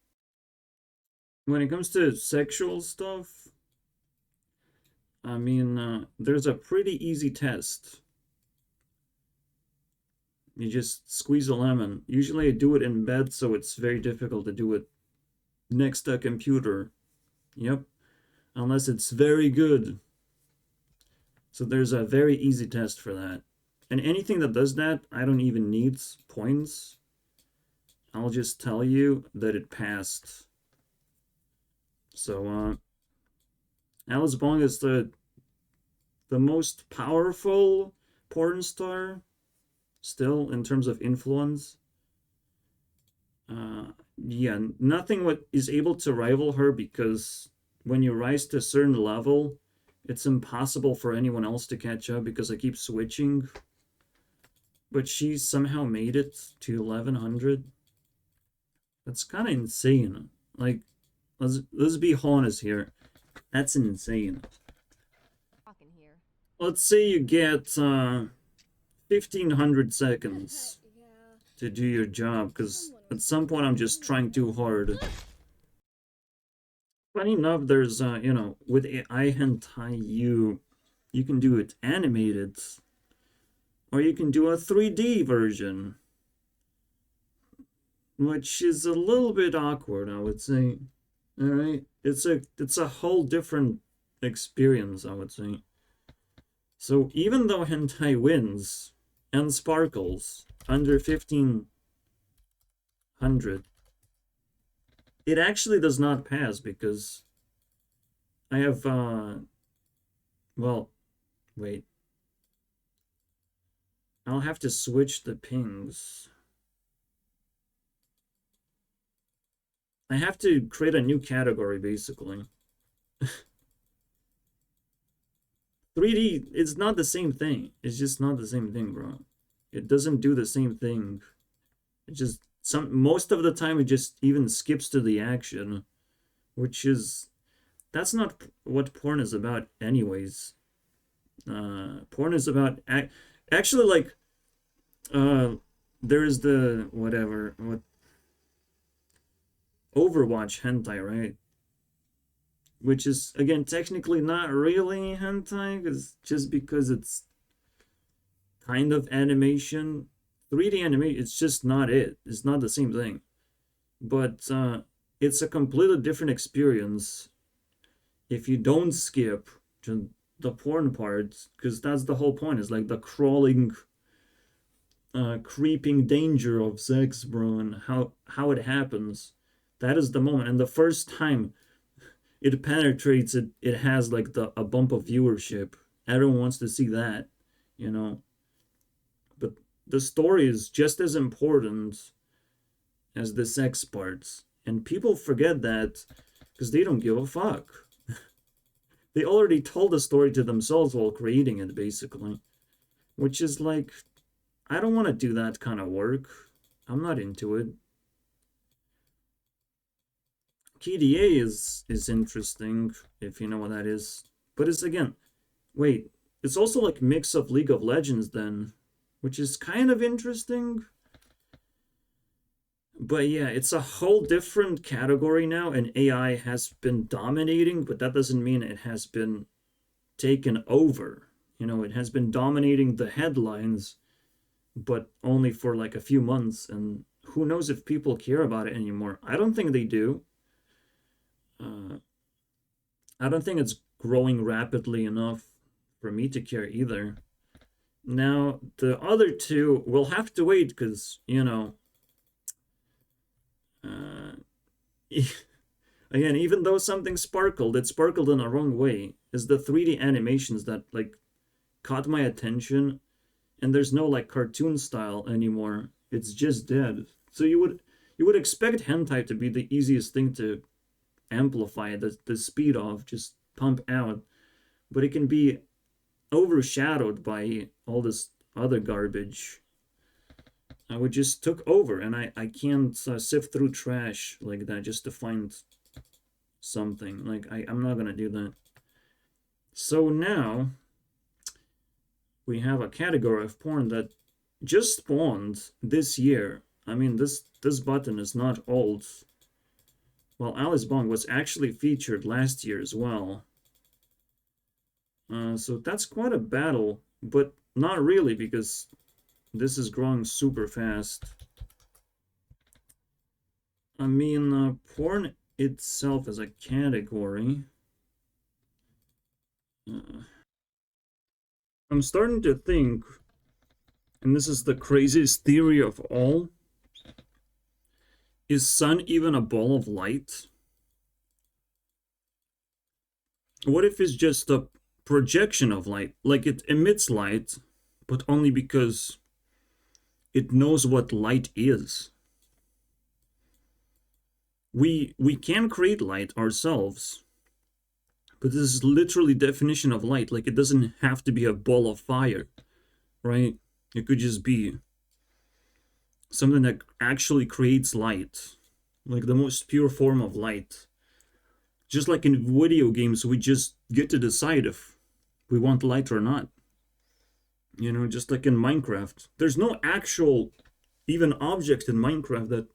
When it comes to sexual stuff, I mean, there's a pretty easy test. You just squeeze a lemon. Usually I do it in bed, so it's very difficult to do it next to a computer. Yep. Unless it's very good. So there's a very easy test for that. And anything that does that, I don't even need points. I'll just tell you that it passed. So, Alice Bong is the most powerful porn star still in terms of influence. Yeah, nothing what is able to rival her, because when you rise to a certain level, it's impossible for anyone else to catch up because I keep switching. But she somehow made it to 1100. That's kind of insane. Like, let's be honest here. That's insane. Let's say you get 1500 seconds to do your job, because at some point I'm just trying too hard. Funny enough, there's you know, with AI hentai you can do it animated, or you can do a 3D version, which is a little bit awkward, I would say. All right, it's a whole different experience, I would say. So even though hentai wins and sparkles under 1500, it actually does not pass, because I have well, wait, I'll have to switch the pings. I have to create a new category, basically. 3D, it's not the same thing. It's just not the same thing, bro. It doesn't do the same thing. It just, most of the time it just even skips to the action, which is, that's not what porn is about anyways. Porn is about, actually, like, there's the, whatever, what, Overwatch hentai, right? Which is, again, technically not really hentai, because it's kind of animation. 3D animation, it's just not it. It's not the same thing. But it's a completely different experience if you don't skip to the porn part, because that's the whole point. Is like the crawling, creeping danger of sex, bro, and how it happens. That is the moment. And the first time it penetrates, it has like a bump of viewership. Everyone wants to see that, you know. But the story is just as important as the sex parts. And people forget that because they don't give a fuck. They already told the story to themselves while creating it, basically. Which is like, I don't want to do that kind of work. I'm not into it. KDA is interesting, if you know what that is. But it's, again, wait, it's also like mix of League of Legends then, which is kind of interesting. But yeah, it's a whole different category now, and AI has been dominating, but that doesn't mean it has been taken over. You know, it has been dominating the headlines, but only for like a few months, and who knows if people care about it anymore. I don't think they do. I don't think it's growing rapidly enough for me to care either. Now, the other two will have to wait because, you know, again, even though something sparkled, it sparkled in a wrong way. Is the 3D animations that, like, caught my attention, and there's no, like, cartoon style anymore. It's just dead. So you would expect hentai to be the easiest thing to amplify, the speed of, just pump out, but it can be overshadowed by all this other garbage, which just took over, and I can't sift through trash like that just to find something. Like, I'm not gonna do that. So now we have a category of porn that just spawned this year. I mean, this button is not old. Well, Alice Bong was actually featured last year as well. So that's quite a battle, but not really, because this is growing super fast. I mean, porn itself as a category. I'm starting to think, and this is the craziest theory of all, is sun even a ball of light? What if it's just a projection of light? Like it emits light, but only because it knows what light is. We can create light ourselves, but this is literally definition of light. Like it doesn't have to be a ball of fire, right? It could just be something that actually creates light, like the most pure form of light. Just like in video games, we just get to decide if we want light or not. You know, just like in Minecraft. There's no actual, even object in Minecraft that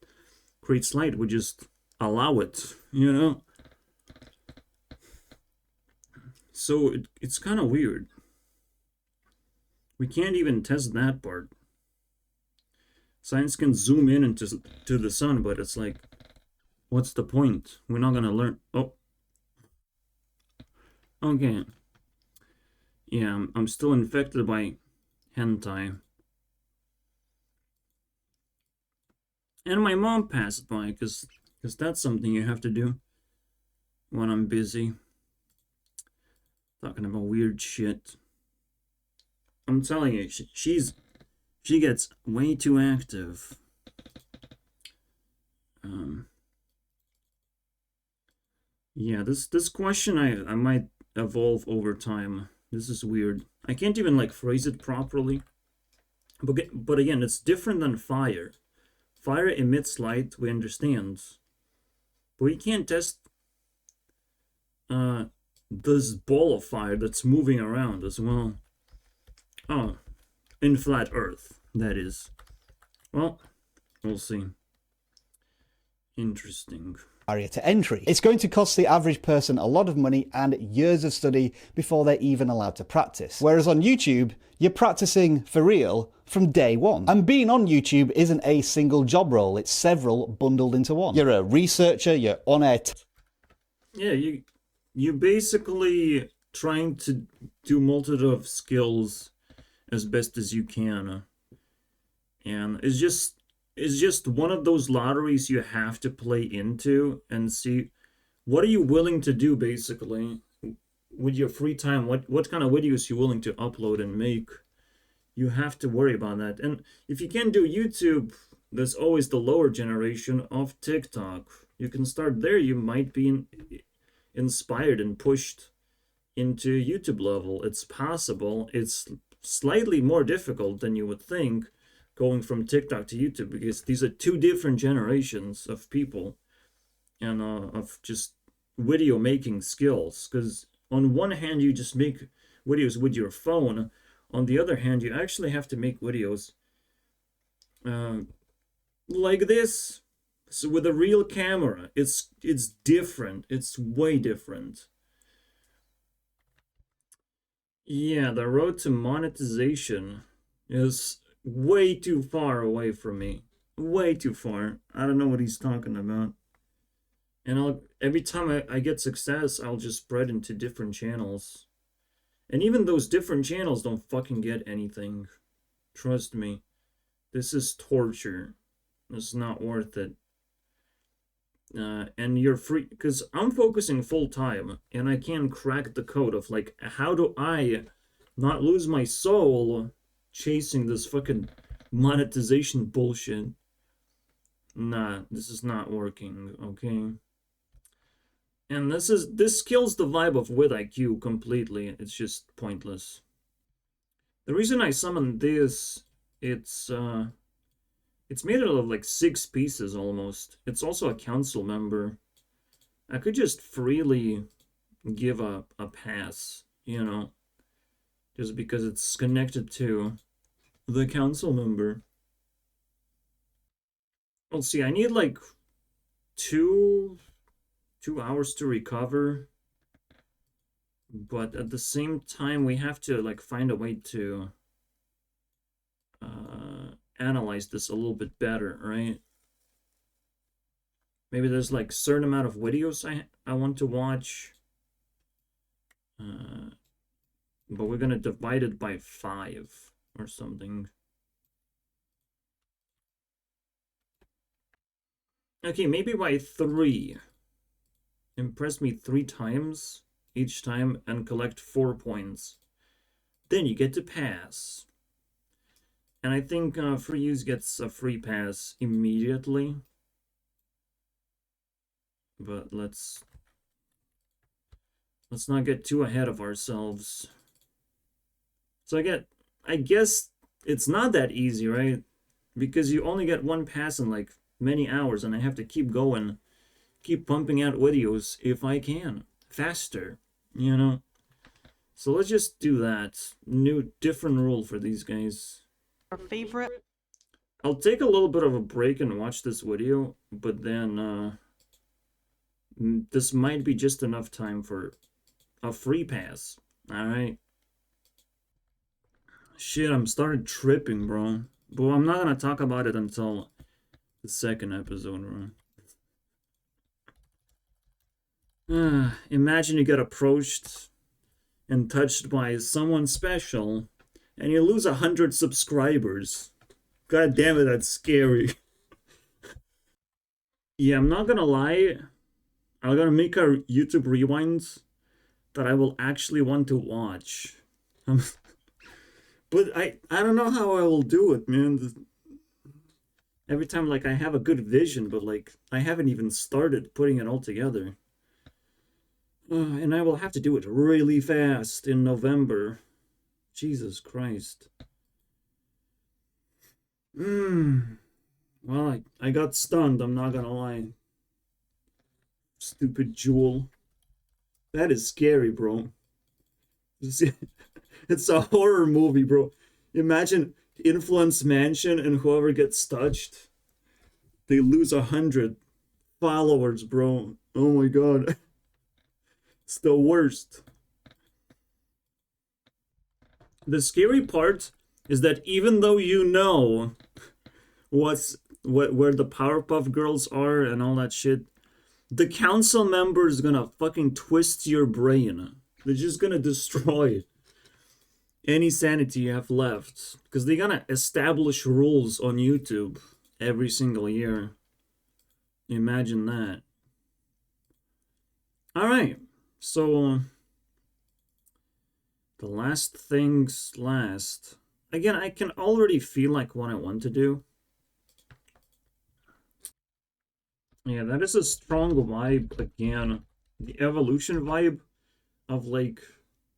creates light. We just allow it, you know? So it's kind of weird. We can't even test that part. Science can zoom in into the sun, but it's like, what's the point? We're not gonna learn. Oh. Okay. Yeah, I'm still infected by hentai. And my mom passed by, because that's something you have to do when I'm busy. Talking about weird shit. I'm telling you, she gets way too active. Yeah, this question I might evolve over time. This is weird. I can't even like phrase it properly. But again, it's different than fire. Fire emits light, we understand. But we can't test this ball of fire that's moving around as well. Oh, in flat Earth, that is. Well, we'll see. Interesting. Barrier to entry. It's going to cost the average person a lot of money and years of study before they're even allowed to practice. Whereas on YouTube, you're practicing for real from day one. And being on YouTube isn't a single job role, it's several bundled into one. You're a researcher, you're on air. Yeah, you basically trying to do multitude skills as best as you can. And it's just one of those lotteries you have to play into and see what are you willing to do basically with your free time. What kind of videos you're willing to upload and make. You have to worry about that. And if you can't do YouTube, there's always the lower generation of TikTok. You can start there. You might be inspired and pushed into YouTube level. It's possible. It's slightly more difficult than you would think, going from TikTok to YouTube, because these are two different generations of people and of just video making skills. Because on one hand, you just make videos with your phone. On the other hand, you actually have to make videos like this. So with a real camera, it's different. It's way different. Yeah, the road to monetization is way too far away from me. Way too far. I don't know what he's talking about. And every time I get success, I'll just spread into different channels. And even those different channels don't fucking get anything. Trust me. This is torture. It's not worth it. And you're free, because I'm focusing full time, and I can't crack the code of like, how do I not lose my soul chasing this fucking monetization bullshit? Nah, this is not working, okay? And this kills the vibe of with IQ completely. It's just pointless. The reason I summoned this, it's made out of like 6 pieces almost. It's also a council member. I could just freely give a pass, you know, just because it's connected to the council member. Let's see, I need like 2 hours to recover, but at the same time we have to like find a way to analyze this a little bit better, right? Maybe there's like certain amount of videos I want to watch. But we're gonna divide it by 5 or something. Okay, maybe by 3. Impress me 3 times each time and collect 4 points. Then you get to pass. And I think Free Use gets a free pass immediately. But let's not get too ahead of ourselves. So I guess it's not that easy, right? Because you only get 1 pass in like many hours, and I have to keep going, keep pumping out videos if I can, faster, you know? So let's just do that. Different rule for these guys. Our favorite? I'll take a little bit of a break and watch this video, but then this might be just enough time for a free pass. Alright. Shit, I'm started tripping, bro. But I'm not gonna talk about it until the second episode, bro. Imagine you get approached and touched by someone special, and you lose 100 subscribers. God damn it, that's scary. Yeah, I'm not gonna lie. I'm gonna make a YouTube rewinds that I will actually want to watch. But I don't know how I will do it, man. Every time, like, I have a good vision, but, like, I haven't even started putting it all together. And I will have to do it really fast in November. Jesus Christ. Well, I got stunned, I'm not gonna lie. Stupid jewel. That is scary, bro. It's a horror movie, bro. Imagine Influence Mansion and whoever gets touched, they lose 100 followers, bro. Oh my god. It's the worst. The scary part is that even though you know where the Powerpuff Girls are and all that shit, the council member is gonna fucking twist your brain. They're just gonna destroy any sanity you have left, because they're gonna establish rules on YouTube every single year. Imagine that. Alright, so the last things last. Again, I can already feel like what I want to do. Yeah, that is a strong vibe again. The evolution vibe of, like,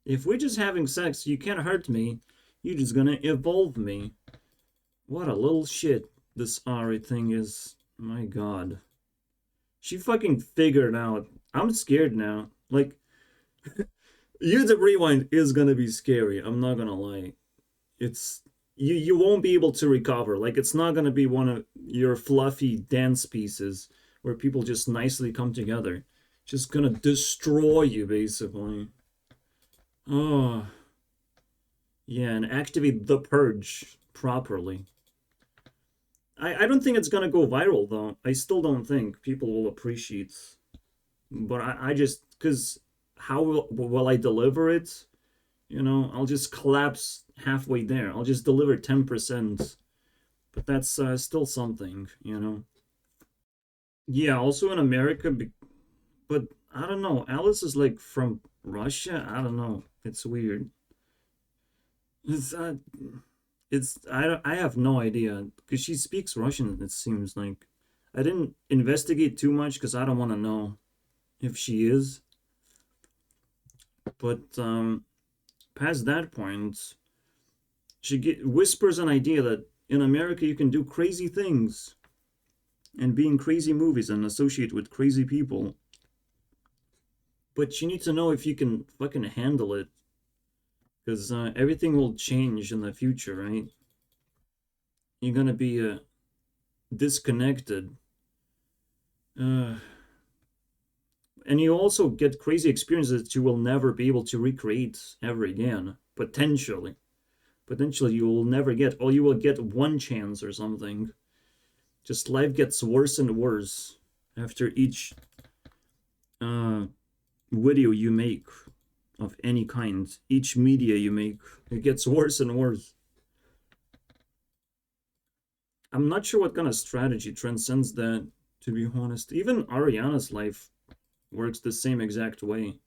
if we're just having sex, you can't hurt me. You're just gonna evolve me. What a little shit this Ari thing is. My god. She fucking figured out. I'm scared now. Like, YouTube Rewind is gonna be scary. I'm not gonna lie. It's... You won't be able to recover. Like, it's not gonna be one of your fluffy dance pieces where people just nicely come together. Just gonna destroy you, basically. Oh. Yeah, and activate the purge properly. I don't think it's gonna go viral, though. I still don't think people will appreciate. But I just... Because how will I deliver it? You know, I'll just collapse halfway there. I'll just deliver 10%. But that's still something, you know? Yeah, also in America, but I don't know. Alice is like from Russia. I don't know. It's weird. I have no idea because she speaks Russian. It seems like I didn't investigate too much because I don't want to know if she is. But past that point, she whispers an idea that in America you can do crazy things and be in crazy movies and associate with crazy people. But you need to know if you can fucking handle it. Because everything will change in the future, right? You're gonna be disconnected. And you also get crazy experiences that you will never be able to recreate ever again. Potentially. Potentially you will never get, or you will get one chance or something. Just life gets worse and worse after each video you make. of any kind. Each media you make, it gets worse and worse. I'm not sure what kind of strategy transcends that, to be honest. Even Ariana's life works the same exact way.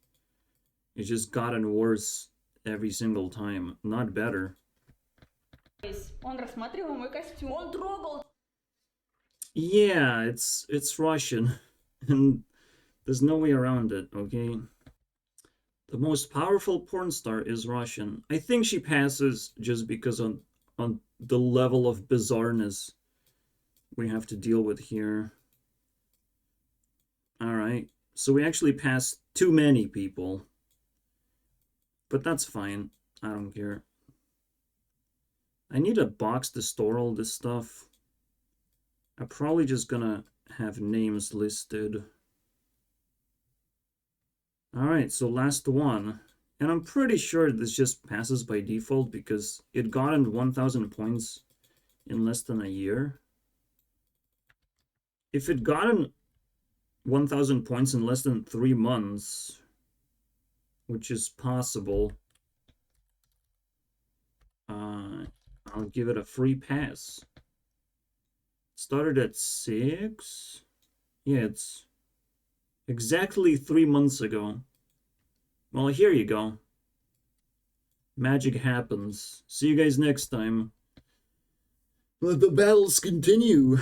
It's just gotten worse every single time, not better. Yeah, it's Russian, and there's no way around it, okay? The most powerful porn star is Russian. I think she passes just because on the level of bizarreness we have to deal with here. Alright, so we actually passed too many people. But that's fine. I don't care. I need a box to store all this stuff. I'm probably just gonna have names listed. Alright, so last one. And I'm pretty sure this just passes by default because it gotten 1,000 points in less than a year. If it gotten 1,000 points in less than 3 months, which is possible, I'll give it a free pass. Started at 6? Yeah, it's exactly 3 months ago. Well, here you go. Magic happens. See you guys next time. Let the battles continue.